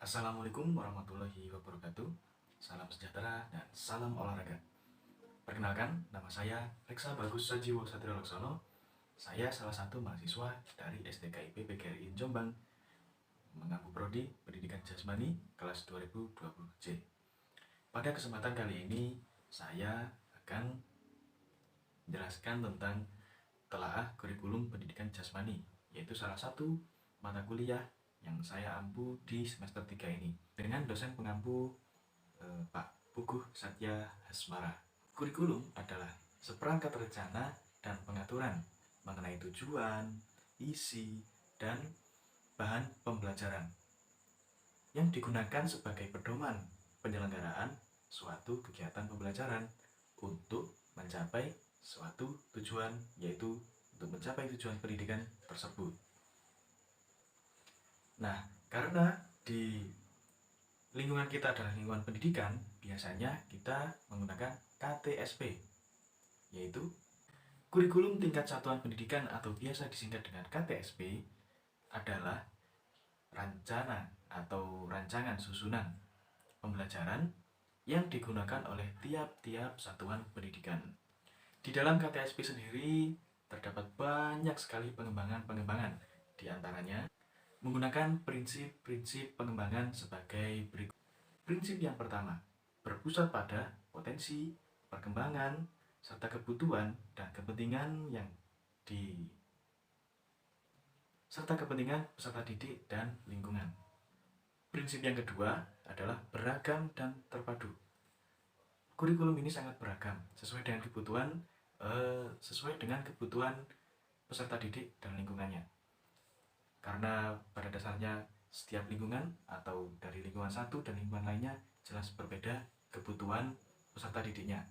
Assalamualaikum warahmatullahi wabarakatuh. Salam sejahtera dan salam olahraga. Perkenalkan, nama saya Reksa Bagus Sajiwo Satrio Laksono. Saya salah satu mahasiswa dari STKIP PGRI Jombang, mengampu prodi Pendidikan Jasmani kelas 2020C. Pada kesempatan kali ini, saya akan menjelaskan tentang telaah kurikulum pendidikan jasmani, yaitu salah satu mata kuliah yang saya ampu di semester 3 ini dengan dosen pengampu Pak Puguh Satya Hasmara. Kurikulum adalah seperangkat rencana dan pengaturan mengenai tujuan, isi, dan bahan pembelajaran yang digunakan sebagai pedoman penyelenggaraan suatu kegiatan pembelajaran untuk mencapai suatu tujuan, yaitu untuk mencapai tujuan pendidikan tersebut. Nah, karena di lingkungan kita adalah lingkungan pendidikan, biasanya kita menggunakan KTSP, yaitu kurikulum tingkat satuan pendidikan atau biasa disingkat dengan KTSP adalah rencana atau rancangan susunan pembelajaran yang digunakan oleh tiap-tiap satuan pendidikan. Di dalam KTSP sendiri terdapat banyak sekali pengembangan-pengembangan, di antaranya menggunakan prinsip-prinsip pengembangan sebagai berikut. Prinsip yang pertama, berpusat pada potensi, perkembangan, serta kebutuhan dan kepentingan serta kepentingan peserta didik dan lingkungan. Prinsip yang kedua adalah beragam dan terpadu. Kurikulum ini sangat beragam sesuai dengan kebutuhan peserta didik dan lingkungannya. Karena pada dasarnya setiap lingkungan atau dari lingkungan satu dan lingkungan lainnya jelas berbeda kebutuhan peserta didiknya.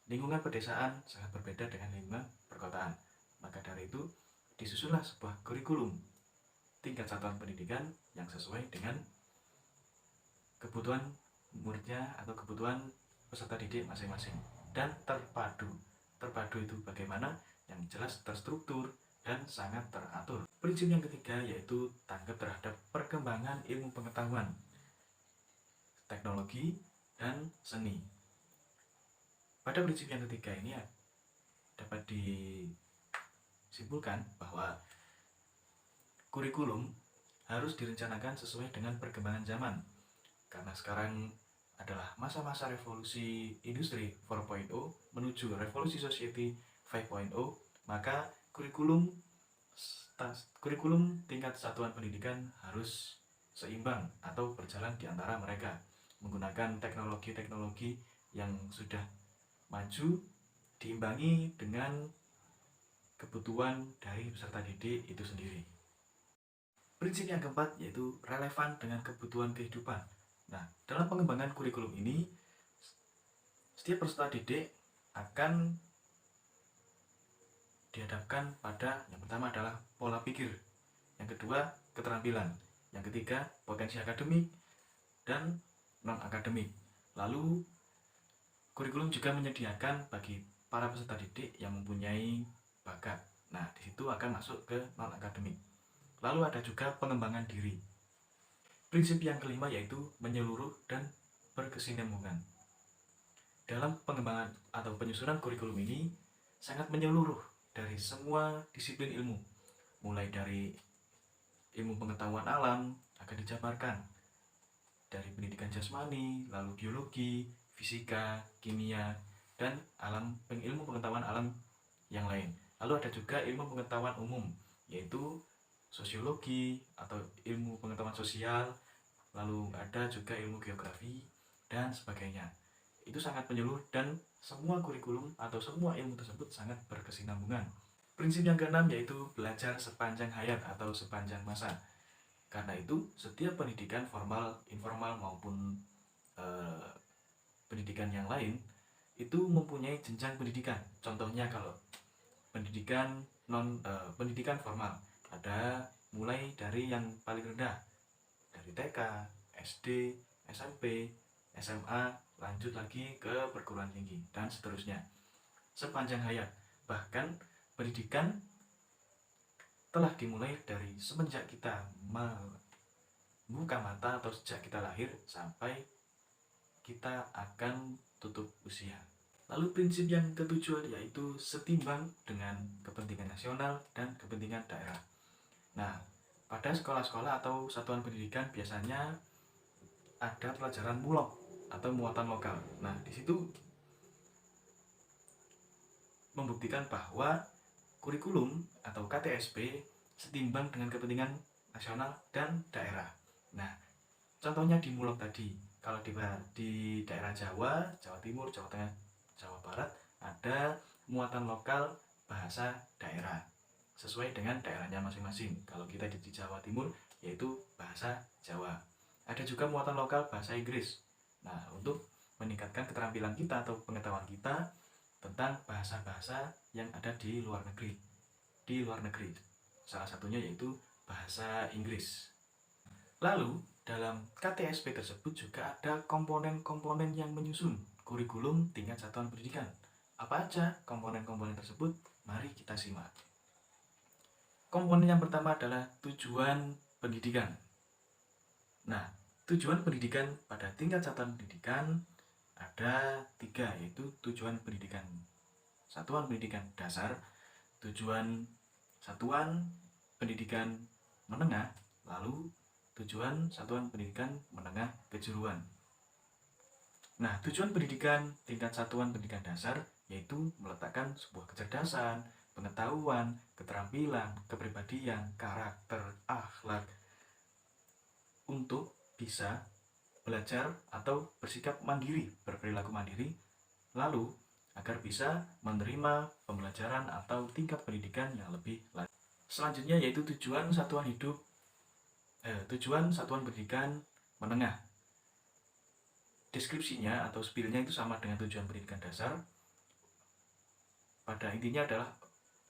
Lingkungan pedesaan sangat berbeda dengan lingkungan perkotaan. Maka dari itu disusunlah sebuah kurikulum tingkat satuan pendidikan yang sesuai dengan kebutuhan muridnya atau kebutuhan peserta didik masing-masing dan terpadu. Terpadu itu bagaimana? Yang jelas terstruktur dan sangat teratur. Prinsip yang ketiga yaitu tanggap terhadap perkembangan ilmu pengetahuan, teknologi, dan seni. Pada prinsip yang ketiga ini dapat disimpulkan bahwa kurikulum harus direncanakan sesuai dengan perkembangan zaman. Karena sekarang adalah masa-masa revolusi industri 4.0 menuju revolusi society 5.0, maka kurikulum tingkat satuan pendidikan harus seimbang atau berjalan di antara mereka menggunakan teknologi-teknologi yang sudah maju diimbangi dengan kebutuhan dari peserta didik itu sendiri. Prinsip yang keempat yaitu relevan dengan kebutuhan kehidupan. Nah, dalam pengembangan kurikulum ini setiap peserta didik akan dihadapkan pada yang pertama adalah pola pikir, yang kedua keterampilan, yang ketiga potensi akademik dan non-akademik. Lalu kurikulum juga menyediakan bagi para peserta didik yang mempunyai bakat. Nah, di situ akan masuk ke non-akademik. Lalu ada juga pengembangan diri. Prinsip yang kelima yaitu menyeluruh dan berkesinambungan. Dalam pengembangan atau penyusunan kurikulum ini sangat menyeluruh dari semua disiplin ilmu, mulai dari ilmu pengetahuan alam akan dijabarkan dari pendidikan jasmani, lalu biologi, fisika, kimia, dan ilmu pengetahuan alam yang lain. Lalu ada juga ilmu pengetahuan umum, yaitu sosiologi atau ilmu pengetahuan sosial, lalu ada juga ilmu geografi dan sebagainya. Itu sangat menyeluruh dan semua kurikulum atau semua ilmu tersebut sangat berkesinambungan. Prinsip yang keenam yaitu belajar sepanjang hayat atau sepanjang masa. Karena itu setiap pendidikan formal, informal maupun pendidikan yang lain itu mempunyai jenjang pendidikan. Contohnya kalau pendidikan formal ada mulai dari yang paling rendah dari TK, SD, SMP, SMA, lanjut lagi ke perguruan tinggi dan seterusnya sepanjang hayat. Bahkan pendidikan telah dimulai dari semenjak kita buka mata atau sejak kita lahir sampai kita akan tutup usia. Lalu prinsip yang ketujuh yaitu setimbang dengan kepentingan nasional dan kepentingan daerah. Nah, pada sekolah-sekolah atau satuan pendidikan biasanya ada pelajaran mulok atau muatan lokal. Nah, di situ membuktikan bahwa kurikulum atau KTSP setimbang dengan kepentingan nasional dan daerah. Nah, contohnya di mulok tadi, kalau di daerah Jawa, Jawa Timur, Jawa Tengah, Jawa Barat ada muatan lokal bahasa daerah sesuai dengan daerahnya masing-masing. Kalau kita di Jawa Timur yaitu bahasa Jawa. Ada juga muatan lokal bahasa Inggris. Nah, untuk meningkatkan keterampilan kita atau pengetahuan kita tentang bahasa-bahasa yang ada di luar negeri. Di luar negeri. Salah satunya yaitu bahasa Inggris. Lalu, dalam KTSP tersebut juga ada komponen-komponen yang menyusun kurikulum tingkat satuan pendidikan. Apa aja komponen-komponen tersebut? Mari kita simak. Komponen yang pertama adalah tujuan pendidikan. Nah, tujuan pendidikan pada tingkat satuan pendidikan ada 3, yaitu tujuan pendidikan satuan pendidikan dasar, tujuan satuan pendidikan menengah, lalu tujuan satuan pendidikan menengah kejuruan. Nah, tujuan pendidikan tingkat satuan pendidikan dasar yaitu meletakkan sebuah kecerdasan, pengetahuan, keterampilan, kepribadian, karakter, akhlak untuk bisa belajar atau bersikap mandiri, berperilaku mandiri, lalu agar bisa menerima pembelajaran atau tingkat pendidikan yang lebih lanjut. Selanjutnya yaitu tujuan satuan pendidikan menengah. Deskripsinya atau spillnya itu sama dengan tujuan pendidikan dasar. Pada intinya adalah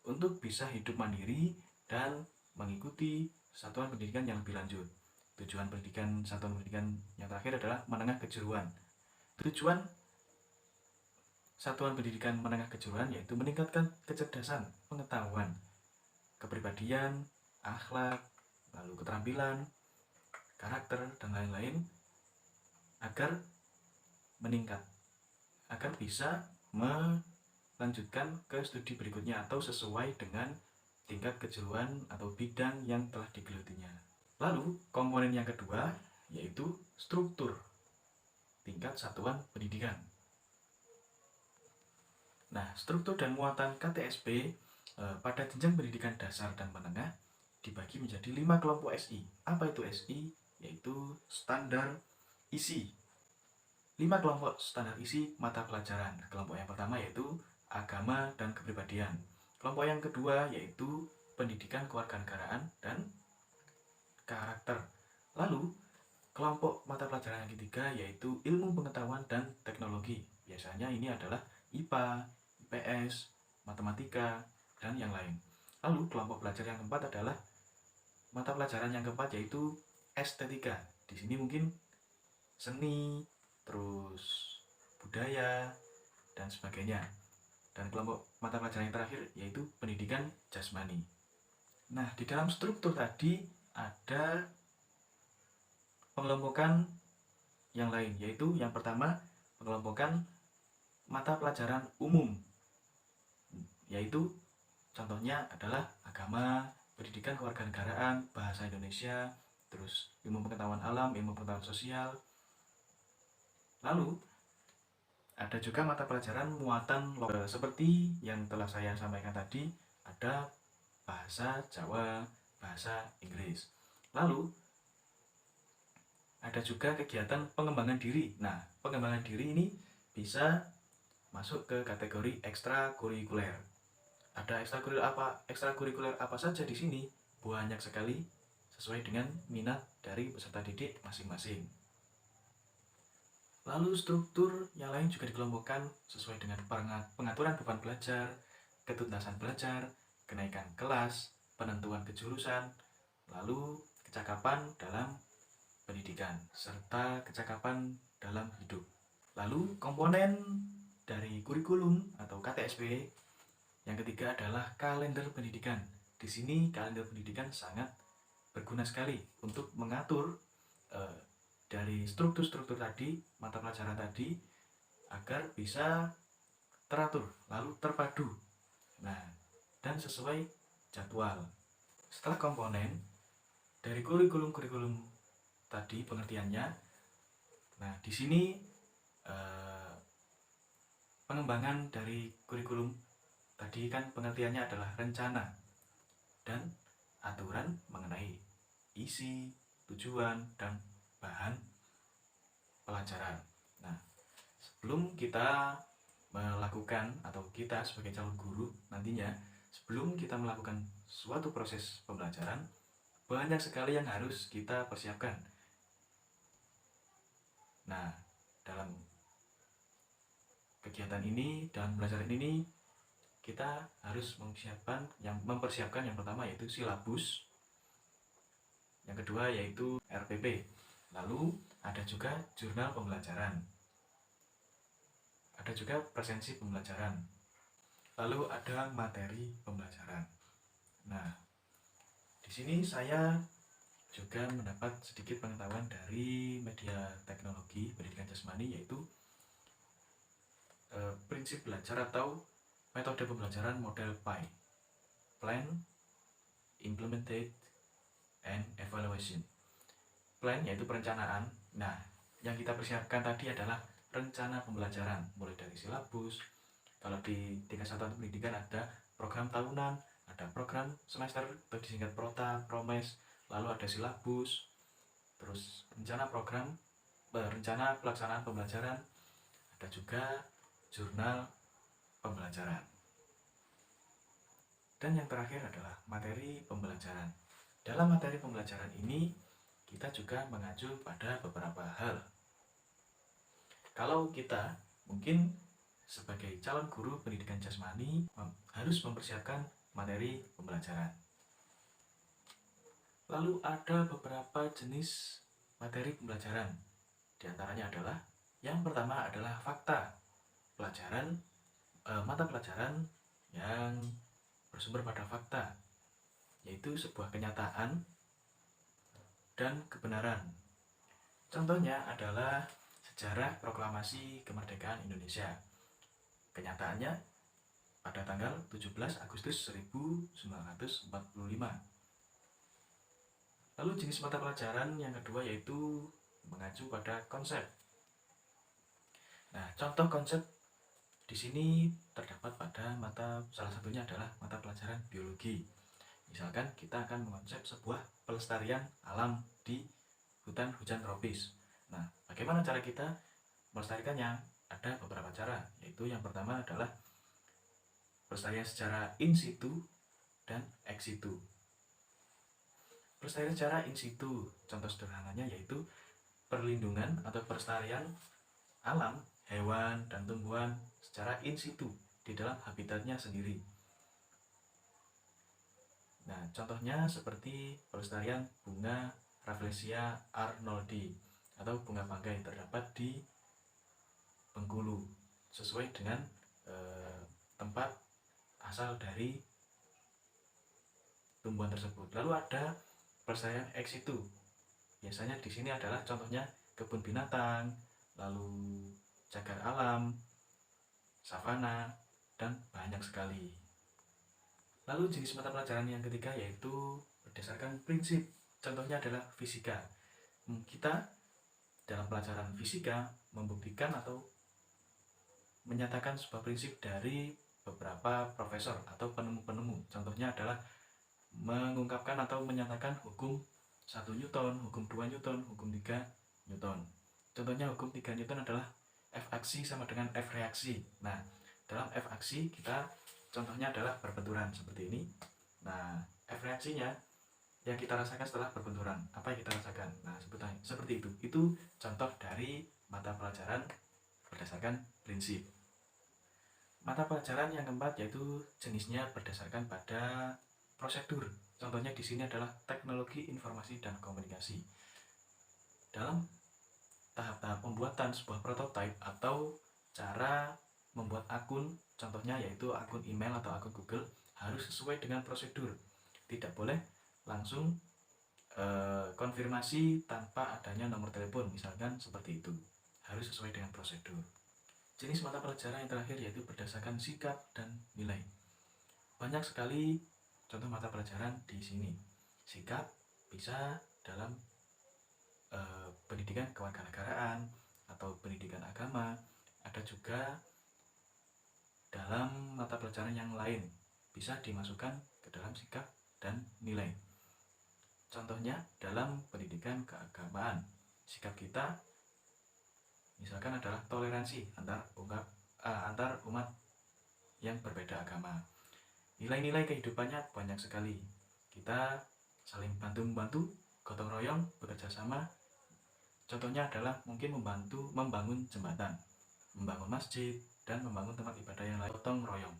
untuk bisa hidup mandiri dan mengikuti satuan pendidikan yang lebih lanjut. Tujuan pendidikan satuan pendidikan yang terakhir adalah menengah kejuruan. Tujuan satuan pendidikan menengah kejuruan yaitu meningkatkan kecerdasan, pengetahuan, kepribadian, akhlak, lalu keterampilan, karakter, dan lain-lain agar meningkat, agar bisa melanjutkan ke studi berikutnya atau sesuai dengan tingkat kejuruan atau bidang yang telah digelutinya. Lalu komponen yang kedua yaitu struktur tingkat satuan pendidikan. Nah, struktur dan muatan KTSP pada jenjang pendidikan dasar dan menengah dibagi menjadi 5 kelompok SI. Apa itu SI? Yaitu standar isi. 5 kelompok standar isi mata pelajaran. Kelompok yang pertama yaitu agama dan kepribadian. Kelompok yang kedua yaitu pendidikan kewarganegaraan dan karakter. Lalu, kelompok mata pelajaran yang ketiga yaitu ilmu pengetahuan dan teknologi. Biasanya ini adalah IPA, IPS, matematika, dan yang lain. Lalu, kelompok belajar yang keempat adalah mata pelajaran yang keempat yaitu estetika. Di sini mungkin seni, terus budaya, dan sebagainya. Dan kelompok mata pelajaran yang terakhir yaitu pendidikan jasmani. Nah, di dalam struktur tadi ada pengelompokan yang lain, yaitu yang pertama pengelompokan mata pelajaran umum, yaitu contohnya adalah agama, pendidikan kewarganegaraan, bahasa Indonesia, terus ilmu pengetahuan alam, ilmu pengetahuan sosial. Lalu ada juga mata pelajaran muatan lokal seperti yang telah saya sampaikan tadi, ada bahasa Jawa, bahasa Inggris. Lalu ada juga kegiatan pengembangan diri. Nah, pengembangan diri ini bisa masuk ke kategori ekstrakurikuler. Ada ekstrakurikuler apa saja di sini? Banyak sekali sesuai dengan minat dari peserta didik masing-masing. Lalu struktur yang lain juga dikelompokkan sesuai dengan pengaturan beban belajar, ketuntasan belajar, kenaikan kelas, penentuan kejurusan, lalu kecakapan dalam pendidikan, serta kecakapan dalam hidup. Lalu komponen dari kurikulum atau KTSP yang ketiga adalah kalender pendidikan. Di sini kalender pendidikan sangat berguna sekali untuk mengatur dari struktur-struktur tadi, mata pelajaran tadi, agar bisa teratur, lalu terpadu, nah, dan sesuai jadwal. Setelah komponen dari kurikulum tadi pengertiannya, nah di sini pengembangan dari kurikulum tadi kan pengertiannya adalah rencana dan aturan mengenai isi, tujuan, dan bahan pelajaran. Nah, sebelum kita melakukan, atau kita sebagai calon guru nantinya, sebelum kita melakukan suatu proses pembelajaran, banyak sekali yang harus kita persiapkan. Nah, dalam kegiatan ini, dalam pembelajaran ini, kita harus mempersiapkan yang pertama yaitu silabus, yang kedua yaitu RPP, lalu ada juga jurnal pembelajaran, ada juga presensi pembelajaran, lalu ada materi pembelajaran. Nah, di sini saya juga mendapat sedikit pengetahuan dari media teknologi pendidikan jasmani, yaitu prinsip belajar atau metode pembelajaran model PI, Plan, Implemented, and Evaluation. Plan yaitu perencanaan. Nah, yang kita persiapkan tadi adalah rencana pembelajaran, mulai dari silabus. Kalau di tingkat satuan pendidikan ada program tahunan, ada program semester atau disingkat prota, promes, lalu ada silabus, terus rencana pelaksanaan pembelajaran, ada juga jurnal pembelajaran. Dan yang terakhir adalah materi pembelajaran. Dalam materi pembelajaran ini, kita juga mengacu pada beberapa hal. Kalau kita mungkin sebagai calon guru pendidikan jasmani harus mempersiapkan materi pembelajaran. Lalu ada beberapa jenis materi pembelajaran. Di antaranya adalah, yang pertama adalah fakta pelajaran, mata pelajaran yang bersumber pada fakta, yaitu sebuah kenyataan dan kebenaran. Contohnya adalah sejarah proklamasi kemerdekaan Indonesia. Kenyataannya pada tanggal 17 Agustus 1945. Lalu jenis mata pelajaran yang kedua yaitu mengacu pada konsep. Nah, contoh konsep di sini terdapat pada salah satunya adalah mata pelajaran biologi. Misalkan kita akan mengonsep sebuah pelestarian alam di hutan hujan tropis. Nah, bagaimana cara kita melestarikannya? Ada beberapa cara, yaitu yang pertama adalah pelestarian secara in situ dan ex situ. Pelestarian secara in situ, contoh sederhananya yaitu perlindungan atau pelestarian alam, hewan dan tumbuhan secara in situ di dalam habitatnya sendiri. Nah, contohnya seperti pelestarian bunga Rafflesia arnoldi atau bunga bangkai terdapat di Bengkulu, sesuai dengan tempat asal dari tumbuhan tersebut. Lalu ada pelestarian ex situ. Biasanya di sini adalah contohnya kebun binatang, lalu cagar alam, savana, dan banyak sekali. Lalu jenis mata pelajaran yang ketiga yaitu berdasarkan prinsip. Contohnya adalah fisika. Kita dalam pelajaran fisika membuktikan atau menyatakan sebuah prinsip dari beberapa profesor atau penemu-penemu. Contohnya adalah mengungkapkan atau menyatakan hukum 1 Newton, hukum 2 Newton, hukum 3 Newton. Contohnya hukum 3 Newton adalah F aksi sama dengan F reaksi. Nah, dalam F aksi kita contohnya adalah berbenturan seperti ini. Nah, F reaksinya yang kita rasakan setelah berbenturan, apa yang kita rasakan? Nah, seperti itu. Itu contoh dari mata pelajaran berdasarkan prinsip. Mata pelajaran yang keempat yaitu jenisnya berdasarkan pada prosedur. Contohnya di sini adalah teknologi informasi dan komunikasi. Dalam tahap-tahap pembuatan sebuah prototipe atau cara membuat akun, contohnya yaitu akun email atau akun Google, harus sesuai dengan prosedur. Tidak boleh langsung konfirmasi tanpa adanya nomor telepon, misalkan seperti itu. Harus sesuai dengan prosedur. Jenis mata pelajaran yang terakhir yaitu berdasarkan sikap dan nilai. Banyak sekali contoh mata pelajaran di sini. Sikap bisa dalam pendidikan kewarganegaraan atau pendidikan agama, ada juga dalam mata pelajaran yang lain bisa dimasukkan ke dalam sikap dan nilai. Contohnya dalam pendidikan keagamaan, sikap kita misalkan adalah toleransi antar umat yang berbeda agama. Nilai-nilai kehidupannya banyak sekali. Kita saling bantu-membantu, gotong royong, bekerja sama. Contohnya adalah mungkin membangun jembatan, membangun masjid, dan membangun tempat ibadah yang lain. Gotong royong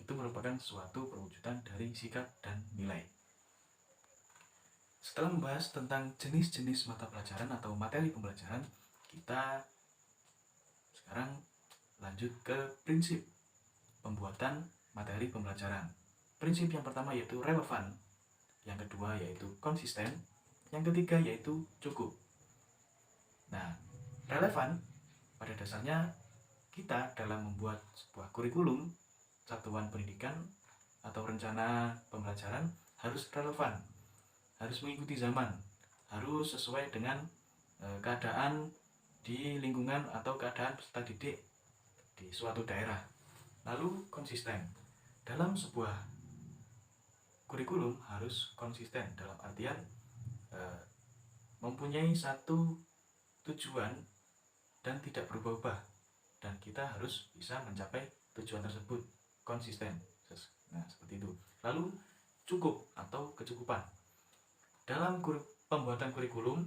itu merupakan suatu perwujudan dari sikap dan nilai. Setelah membahas tentang jenis-jenis mata pelajaran atau materi pembelajaran, kita sekarang lanjut ke prinsip pembuatan materi pembelajaran. Prinsip yang pertama yaitu relevan, yang kedua yaitu konsisten, yang ketiga yaitu cukup. Nah, relevan pada dasarnya kita dalam membuat sebuah kurikulum, satuan pendidikan atau rencana pembelajaran harus relevan, harus mengikuti zaman, harus sesuai dengan keadaan di lingkungan atau keadaan peserta didik di suatu daerah. Lalu konsisten. Dalam sebuah kurikulum harus konsisten dalam artian mempunyai satu tujuan dan tidak berubah-ubah, dan kita harus bisa mencapai tujuan tersebut konsisten. Nah, seperti itu. Lalu cukup atau kecukupan. Dalam pembuatan kurikulum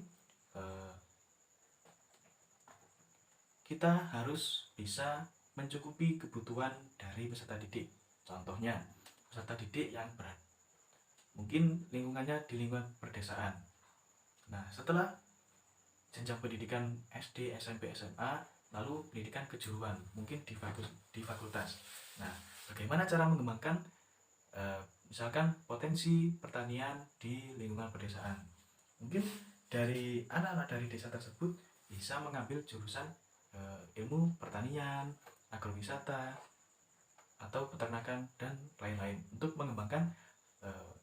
kita harus bisa mencukupi kebutuhan dari peserta didik. Contohnya, peserta didik yang berat, mungkin lingkungannya di lingkungan perdesaan. Nah, setelah jenjang pendidikan SD, SMP, SMA, lalu pendidikan kejuruan, mungkin di fakultas. Nah, bagaimana cara mengembangkan misalkan potensi pertanian di lingkungan pedesaan? Mungkin dari anak-anak dari desa tersebut bisa mengambil jurusan ilmu pertanian, agrowisata, atau peternakan, dan lain-lain untuk mengembangkan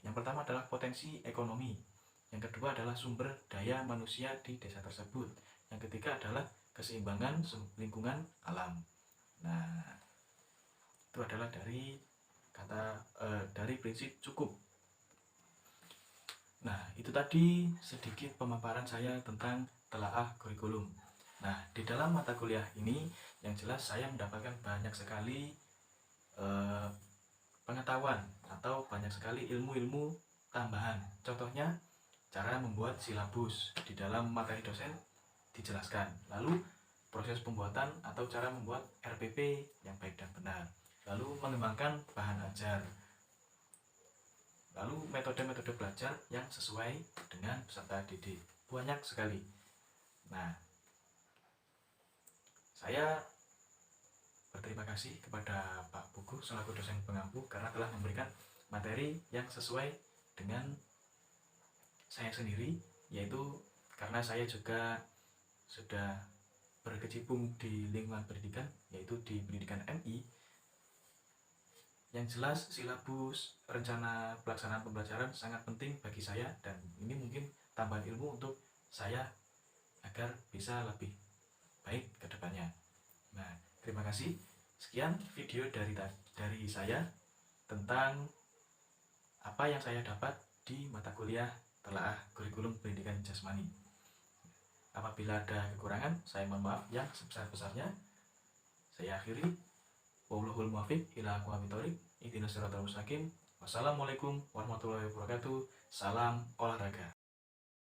yang pertama adalah potensi ekonomi, yang kedua adalah sumber daya manusia di desa tersebut, yang ketiga adalah keseimbangan lingkungan alam. Nah, itu adalah dari prinsip cukup. Nah, itu tadi sedikit pemaparan saya tentang telaah kurikulum. Nah, di dalam mata kuliah ini yang jelas saya mendapatkan banyak sekali pengetahuan atau banyak sekali ilmu-ilmu tambahan. Contohnya cara membuat silabus di dalam materi dosen dijelaskan. Lalu proses pembuatan atau cara membuat RPP yang baik dan benar. Lalu mengembangkan bahan ajar. Lalu metode-metode belajar yang sesuai dengan peserta didik. Banyak sekali. Nah, saya berterima kasih kepada Pak Pugu selaku dosen pengampu karena telah memberikan materi yang sesuai dengan saya sendiri, yaitu karena saya juga sudah berkecimpung di lingkungan pendidikan, yaitu di pendidikan MI. Yang jelas silabus, rencana pelaksanaan pembelajaran sangat penting bagi saya, dan ini mungkin tambahan ilmu untuk saya agar bisa lebih baik ke depannya. Nah, terima kasih. Sekian video dari saya tentang apa yang saya dapat di mata kuliah telaah kurikulum pendidikan jasmani. Apabila ada kekurangan, saya mohon maaf yang sebesar-besarnya. Saya akhiri. Wallahul muwaffiq ila aqwamit thoriq. Ihdinas siratal mustaqim. Wassalamualaikum warahmatullahi wabarakatuh. Salam olahraga.